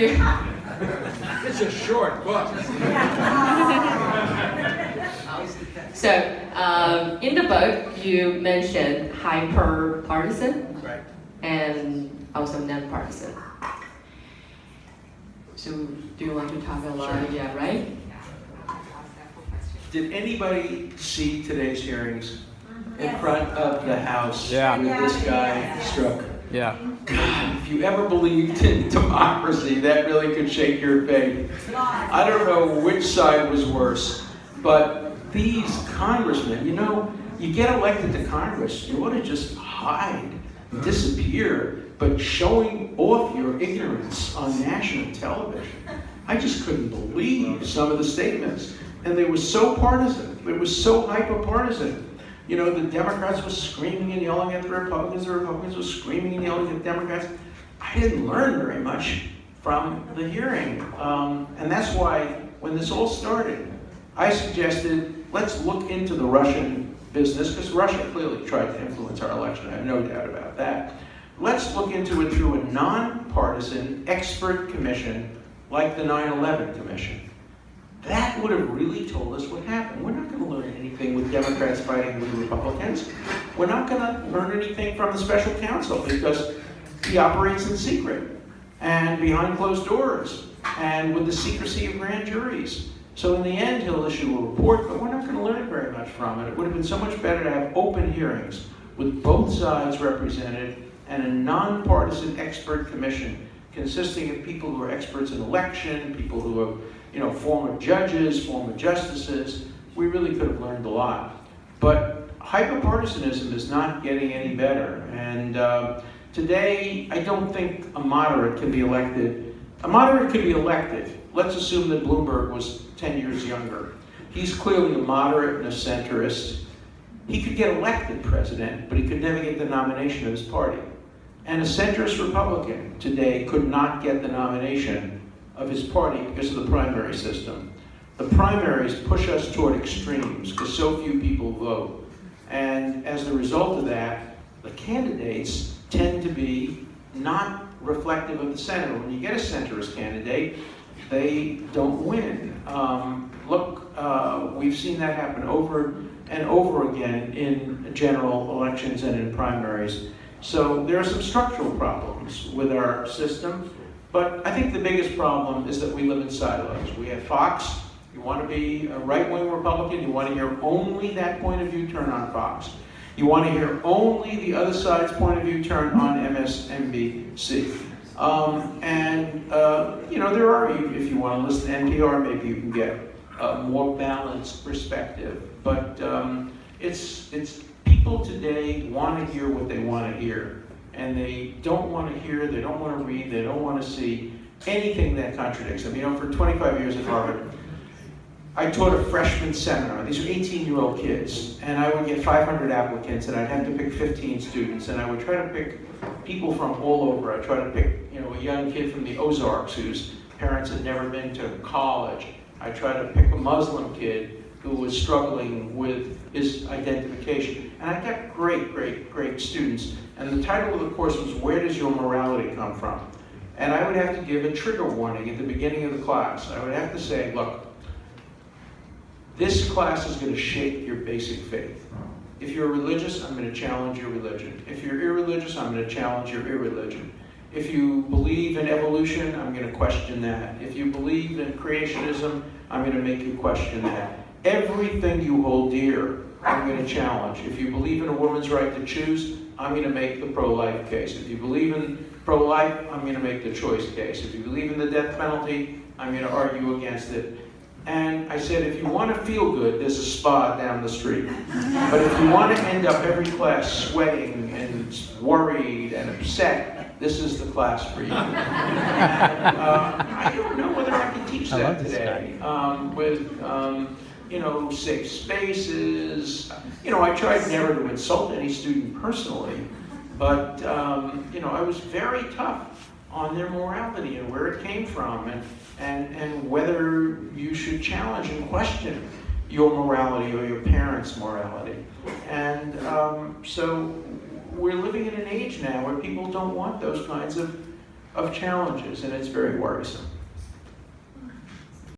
It's a short book. So, in the book, you mentioned hyper-partisan Right. and also non-partisan. So, do you want to talk a lot? Sure. Yeah, right? Did anybody see today's hearings in front of the House Yeah. with this guy struck? Yeah. If you ever believed in democracy, that really could shake your faith. I don't know which side was worse, but these congressmen, you get elected to Congress, you ought to just hide, disappear, but showing off your ignorance on national television. I just couldn't believe some of the statements. And they were so partisan. It was so hyper-partisan. The Democrats were screaming and yelling at the Republicans were screaming and yelling at the Democrats. I didn't learn very much from the hearing. And that's why, when this all started, I suggested, let's look into the Russian business, because Russia clearly tried to influence our election. I have no doubt about that. Let's look into it through a nonpartisan expert commission like the 9/11 Commission. That would have really told us what happened. We're not going to learn anything with Democrats fighting with Republicans. We're not going to learn anything from the special counsel because he operates in secret and behind closed doors and with the secrecy of grand juries. So in the end, he'll issue a report, but we're not going to learn very much from it. It would have been so much better to have open hearings with both sides represented and a nonpartisan expert commission consisting of people who are experts in election, people who are former judges, former justices. We really could have learned a lot. But hyperpartisanism is not getting any better. And today, I don't think a moderate can be elected. A moderate could be elected. Let's assume that Bloomberg was 10 years younger. He's clearly a moderate and a centrist. He could get elected president, but he could never get the nomination of his party. And a centrist Republican today could not get the nomination of his party because of the primary system. The primaries push us toward extremes because so few people vote. And as a result of that, the candidates tend to be not reflective of the center. When you get a centrist candidate, they don't win. We've seen that happen over and over again in general elections and in primaries. So there are some structural problems with our system. But I think the biggest problem is that we live in silos. We have Fox. You want to be a right-wing Republican, you want to hear only that point of view, turn on Fox. You want to hear only the other side's point of view, turn on MSNBC. There are, if you want to listen to NPR, maybe you can get a more balanced perspective. But it's people today want to hear what they want to hear. And they don't want to hear, they don't want to read, they don't want to see anything that contradicts them. For 25 years at Harvard, I taught a freshman seminar. These were 18-year-old kids, and I would get 500 applicants, and I'd have to pick 15 students, and I would try to pick people from all over. I'd try to pick, a young kid from the Ozarks whose parents had never been to college. I'd try to pick a Muslim kid who was struggling with his identification. And I got great students. And the title of the course was, Where Does Your Morality Come From? And I would have to give a trigger warning at the beginning of the class. I would have to say, look, this class is going to shake your basic faith. If you're religious, I'm going to challenge your religion. If you're irreligious, I'm going to challenge your irreligion. If you believe in evolution, I'm going to question that. If you believe in creationism, I'm going to make you question that. Everything you hold dear, I'm going to challenge. If you believe in a woman's right to choose, I'm going to make the pro-life case. If you believe in pro-life, I'm going to make the choice case. If you believe in the death penalty, I'm going to argue against it. And I said, if you want to feel good, there's a spa down the street. But if you want to end up every class sweating and worried and upset, this is the class for you. And, I don't know whether I can teach that today. With safe spaces. I tried never to insult any student personally, but I was very tough on their morality and where it came from, and whether you should challenge and question your morality or your parents' morality. And so we're living in an age now where people don't want those kinds of of challenges, and it's very worrisome.